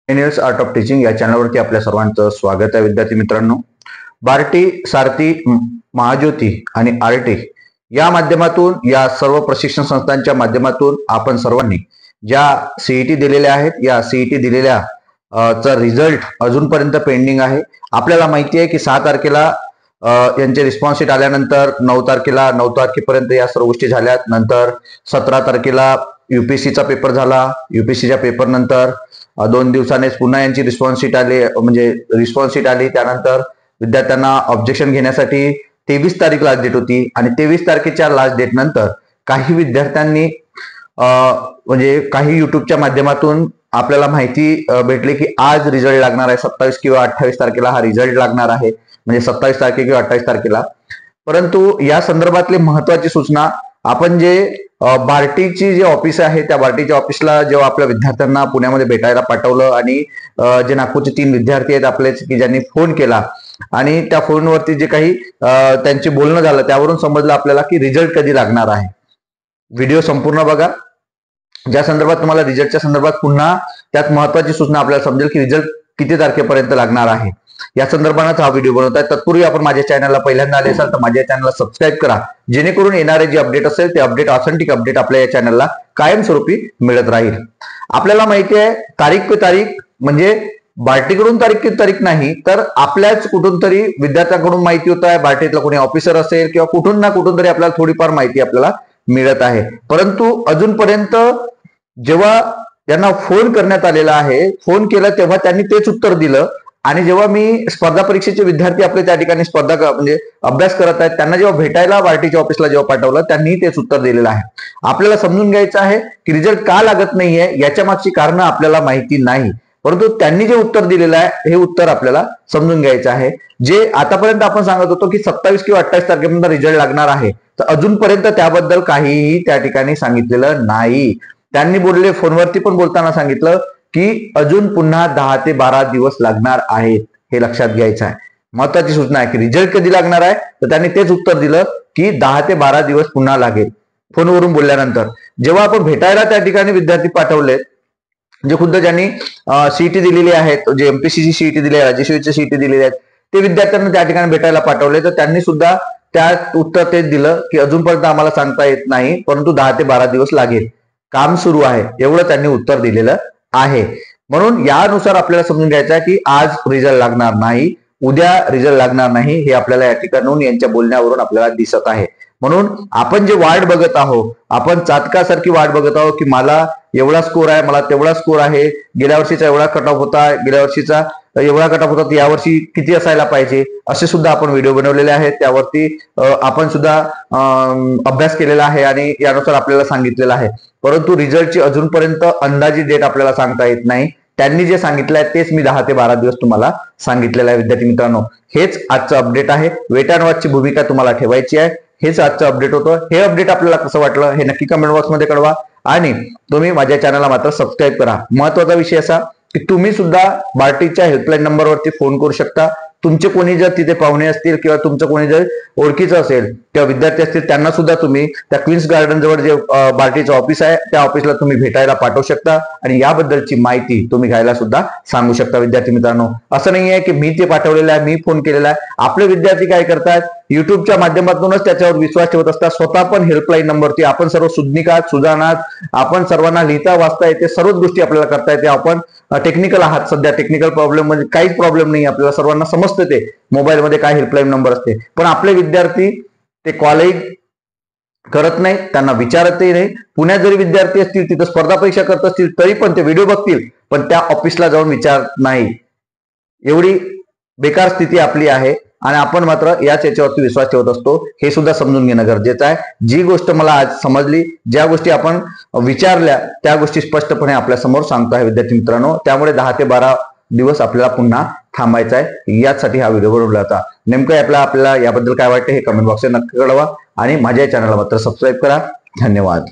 Engineers art of teaching या चॅनलवरती आपल्या सर्वांचं स्वागत आहे. विद्यार्थी मित्रांनो, बार्टी, सारथी, महाज्योती आणि आरटी या माध्यमातून, या सर्व प्रशिक्षण संस्थांच्या माध्यमातून आपण सर्वांनी ज्या सीईटी दिलेल्या आहेत, या सीईटी दिलेल्या चा रिझल्ट अजूनपर्यंत पेंडिंग आहे. आपल्याला माहिती आहे की 6 तारखेला यांचे रिस्पॉन्स शीट आल्यानंतर 9 तारखेपर्यंत या सर्व गोष्टी झाल्यात. नंतर 17 तारखेला युपीएससीचा पेपर झाला. युपीएससीच्या पेपर नंतर 2 दिवसांनीच पुन्हा यांची रिस्पॉन्स शीट आली. त्यानंतर विद्यार्थ्यांना ऑब्जेक्शन घेण्यासाठी 23 तारीख लास्ट डेट होती आणि 23 तारखेच्या लास्ट डेट नंतर काही विद्यार्थ्यांनी म्हणजे काही युट्यूबच्या माध्यमातून आपल्याला माहिती भेटली की आज रिझल्ट लागणार आहे. 27 किंवा 28 तारखेला हा रिझल्ट लागणार आहे, म्हणजे 27 तारखे किंवा 28 तारखेला. परंतु या संदर्भातली महत्वाची सूचना, आपण जे बार्टीची जे ऑफिस आहे, त्या बार्टीच्या ऑफिसला जेव्हा आपल्या विद्यार्थ्यांना पुण्यामध्ये भेटायला पाठवलं आणि जे नागपूरचे 3 विद्यार्थी आहेत आपलेच की ज्यांनी फोन केला आणि त्या फोनवरती जे काही त्यांचे बोलणं झालं त्यावरून समजलं आपल्याला की रिझल्ट कधी लागणार आहे. व्हिडिओ संपूर्ण बघा. ज्या संदर्भात तुम्हाला रिझल्टच्या संदर्भात पुन्हा त्यात महत्वाची सूचना आपल्याला समजेल की रिझल्ट किती तारखेपर्यंत लागणार आहे. या संदर्भात हा व्हिडिओ बनवत आहे. तत्पूर्वी आपण माझ्या चॅनलला पहिल्यांदा आले असाल तर माझ्या चॅनलला सबस्क्राईब करा, जेणेकरून येणारे जे अपडेट असेल ते अपडेट, ऑथेंटिक अपडेट आपल्या या चॅनलला कायमस्वरूपी मिळत राहील. आपल्याला माहिती आहे तारीख पे तारीख, म्हणजे बार्टीकडून तारीख नाही तर आपल्याच कुठून तरी विद्यार्थ्यांकडून माहिती होत आहे. बार्टीतला कोणी ऑफिसर असेल किंवा कुठून ना कुठून तरी आपल्याला थोडीफार माहिती आपल्याला मिळत आहे. परंतु अजूनपर्यंत जेव्हा त्यांना फोन करण्यात आलेला आहे, फोन केला तेव्हा त्यांनी तेच उत्तर दिलं. आणि जेव्हा मी स्पर्धा परीक्षेचे विद्यार्थी आपले त्या ठिकाणी म्हणजे अभ्यास करत आहेत, त्यांना जेव्हा भेटायला बार्टीच्या ऑफिसला जेव्हा पाठवलं त्यांनी तेच उत्तर दिलेलं आहे. आपल्याला समजून घ्यायचं आहे की रिझल्ट का लागत नाहीये, याच्या मागची कारणं आपल्याला माहिती नाही. परंतु त्यांनी जे उत्तर दिलेलं आहे हे उत्तर आपल्याला समजून घ्यायचं आहे. जे आतापर्यंत आपण सांगत होतो की 27 किंवा 28 तारखेपर्यंत रिझल्ट लागणार आहे, तर अजूनपर्यंत त्याबद्दल काहीही त्या ठिकाणी सांगितलेलं नाही. त्यांनी बोलले, फोनवरती पण बोलताना सांगितलं की अजून पुन्हा 10 ते 12 दिवस लागणार आहेत. हे लक्षात घ्यायचं आहे. महत्वाची सूचना आहे की रिझल्ट कधी लागणार आहे, तर त्यांनी तेच उत्तर दिलं की 10 ते 12 दिवस पुन्हा लागेल. फोनवरून बोलल्यानंतर जेव्हा आपण भेटायला त्या ठिकाणी विद्यार्थी पाठवले, जे खुद्द ज्यांनी सीईटी दिलेली आहेत, जे एमपीसीची सीईटी दिली आहे, राजेश्वरीची सीईटी दिलेली आहेत, ते विद्यार्थ्यांना त्या ठिकाणी भेटायला पाठवले, तर त्यांनी सुद्धा त्या उत्तर तेच दिलं की अजूनपर्यंत आम्हाला सांगता येत नाही, परंतु 10 ते 12 दिवस लागेल, काम सुरू आहे, एवढं त्यांनी उत्तर दिलेलं आहे. म्हणून यानुसार आपल्याला समजून घ्यायचं आहे की आज रिझल्ट लागणार नाही, उद्या रिझल्ट लागणार नाही, हे आपल्याला या ठिकाणून यांच्या बोलण्यावरून आपल्याला दिसत आहे. म्हणून आपण जे वाट बघत आहोत, आपण चातकासारखी वाट बघत आहोत की मला एवढा स्कोर आहे, मला तेवढा स्कोर आहे, गेल्या वर्षीचा एवढा कट ऑफ होता, गेल्या वर्षीचा एवढा कट ऑफ होता, यावर्षी किती असायला पाहिजे, असे सुद्धा आपण व्हिडिओ बनवलेले आहेत. त्यावरती आपण सुद्धा अभ्यास केलेला आहे आणि यानुसार आपल्याला सांगितलेलं आहे. परंतु रिझल्टची अजूनपर्यंत अंदाजी डेट आपल्याला सांगता येत नाही. त्यांनी जे सांगितलं आहे तेच मी 10 ते 12 दिवस तुम्हाला सांगितलेलं आहे. विद्यार्थी मित्रांनो, हेच आजचं अपडेट आहे. वेट अँड वॉचची भूमिका तुम्हाला ठेवायची आहे. हेच आजचं अपडेट होतं. हे अपडेट आपल्याला कसं वाटलं हे नक्की कमेंट बॉक्समध्ये कळवा आणि तुम्ही माझ्या चॅनलला मात्र सबस्क्राईब करा. महत्वाचा विषय असा की तुम्ही सुद्धा बार्टीच्या हेल्पलाईन नंबरवरती फोन करू शकता. तुमचे कोणी जर तिथे पाहुणे असतील किंवा तुमचं कोणी जर ओळखीचं असेल किंवा विद्यार्थी असतील, त्यांना सुद्धा तुम्ही त्या क्वीन्स गार्डन जवळ जे बार्टीचं ऑफिस आहे त्या ऑफिसला तुम्ही भेटायला पाठवू शकता आणि याबद्दलची माहिती तुम्ही घ्यायला सुद्धा सांगू शकता. विद्यार्थी मित्रांनो, असं नाही आहे की मी ते पाठवलेलं आहे, मी फोन केलेला आहे. आपले विद्यार्थी काय करतात, युट्यूबच्या माध्यमातूनच त्याच्यावर विश्वास ठेवत असतात. स्वतः पण हेल्पलाईन नंबरची आपण सर्व सुज्ञिकात सुजानात, आपण सर्वांना लिहिता वाचता येते, सर्वच गोष्टी आपल्याला करता येते. आपण टेक्निकल आहात, सध्या टेक्निकल प्रॉब्लेम म्हणजे काहीच प्रॉब्लेम नाही, आपल्याला सर्वांना समजते ते मोबाईलमध्ये काय हेल्पलाईन नंबर असते. पण आपले विद्यार्थी ते कॉलही करत नाही, त्यांना विचारतही नाही. पुण्यात जरी विद्यार्थी असतील, तिथं स्पर्धा परीक्षा करत असतील तरी पण ते व्हिडिओ बघतील, पण त्या ऑफिसला जाऊन विचारत नाही. एवढी बेकार स्थिती आपली आहे आणि आपण मात्र याच याच्यावरती विश्वास ठेवत असतो. हे सुद्धा समजून घेणं गरजेचं आहे. जी गोष्ट मला आज समजली, ज्या गोष्टी आपण विचारल्या, त्या गोष्टी स्पष्टपणे आपल्या समोर सांगतो आहे विद्यार्थी मित्रांनो. त्यामुळे 10 ते 12 दिवस आपल्याला पुन्हा थांबायचं आहे. यासाठी हा व्हिडिओ बनवला होता. नेमकं आपल्याला याबद्दल काय वाटतं हे कमेंट बॉक्समध्ये नक्की कळवा आणि माझ्या चॅनलला मात्र सबस्क्राईब करा. धन्यवाद.